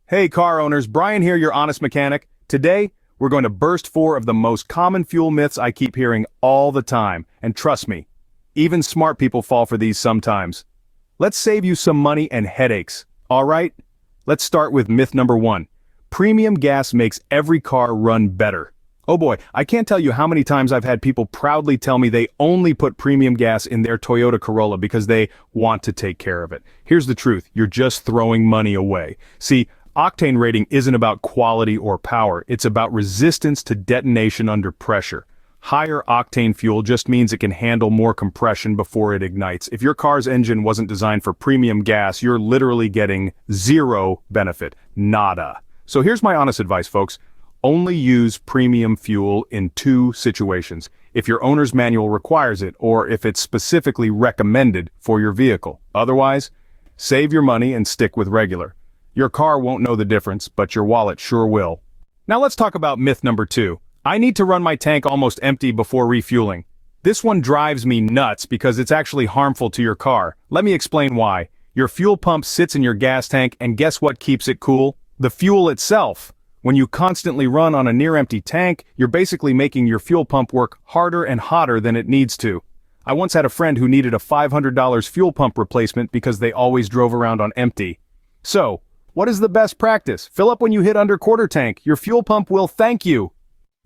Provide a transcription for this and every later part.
Hey car owners, Brian here, your honest mechanic. Today, we're going to burst four of the most common fuel myths I keep hearing all the time. And trust me, even smart people fall for these sometimes. Let's save you some money and headaches, alright? Let's start with myth number 1. Premium gas makes every car run better. Oh boy, I can't tell you how many times I've had people proudly tell me they only put premium gas in their Toyota Corolla because they want to take care of it. Here's the truth, you're just throwing money away. See, octane rating isn't about quality or power, it's about resistance to detonation under pressure. Higher octane fuel just means it can handle more compression before it ignites. If your car's engine wasn't designed for premium gas, you're literally getting zero benefit. Nada. So here's my honest advice, folks. Only use premium fuel in 2 situations. If your owner's manual requires it, or if it's specifically recommended for your vehicle. Otherwise, save your money and stick with regular. Your car won't know the difference, but your wallet sure will. Now let's talk about myth number 2. I need to run my tank almost empty before refueling. This one drives me nuts because it's actually harmful to your car. Let me explain why. Your fuel pump sits in your gas tank, and guess what keeps it cool? The fuel itself. When you constantly run on a near-empty tank, you're basically making your fuel pump work harder and hotter than it needs to. I once had a friend who needed a $500 fuel pump replacement because they always drove around on empty. So, what is the best practice? Fill up when you hit under quarter tank. Your fuel pump will thank you.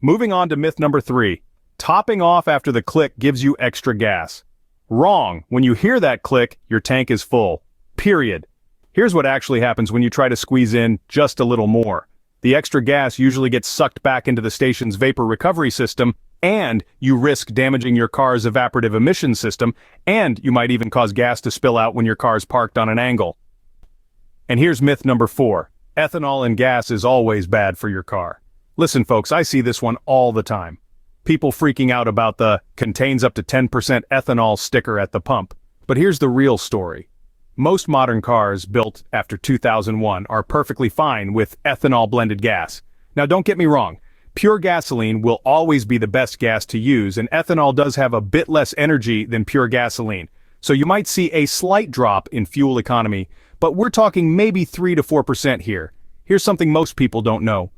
Moving on to myth number 3. Topping off after the click gives you extra gas. Wrong. When you hear that click, your tank is full. Period. Here's what actually happens when you try to squeeze in just a little more. The extra gas usually gets sucked back into the station's vapor recovery system, and you risk damaging your car's evaporative emission system, and you might even cause gas to spill out when your car's parked on an angle. And here's myth number 4. Ethanol in gas is always bad for your car. Listen folks, I see this one all the time. People freaking out about the contains up to 10% ethanol sticker at the pump. But here's the real story. Most modern cars built after 2001 are perfectly fine with ethanol blended gas. Now don't get me wrong, pure gasoline will always be the best gas to use, and ethanol does have a bit less energy than pure gasoline. So you might see a slight drop in fuel economy, but we're talking maybe 3 to 4% here. Here's something most people don't know.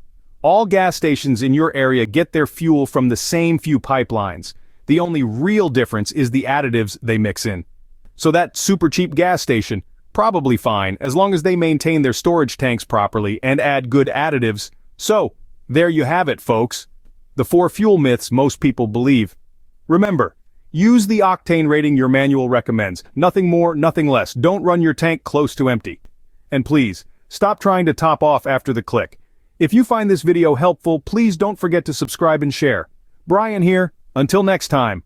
All gas stations in your area get their fuel from the same few pipelines. The only real difference is the additives they mix in. So that super cheap gas station, probably fine as long as they maintain their storage tanks properly and add good additives. So, there you have it folks. The 4 fuel myths most people believe. Remember, use the octane rating your manual recommends. Nothing more, nothing less. Don't run your tank close to empty. And please, stop trying to top off after the click. If you find this video helpful, please don't forget to subscribe and share. Brian here, until next time.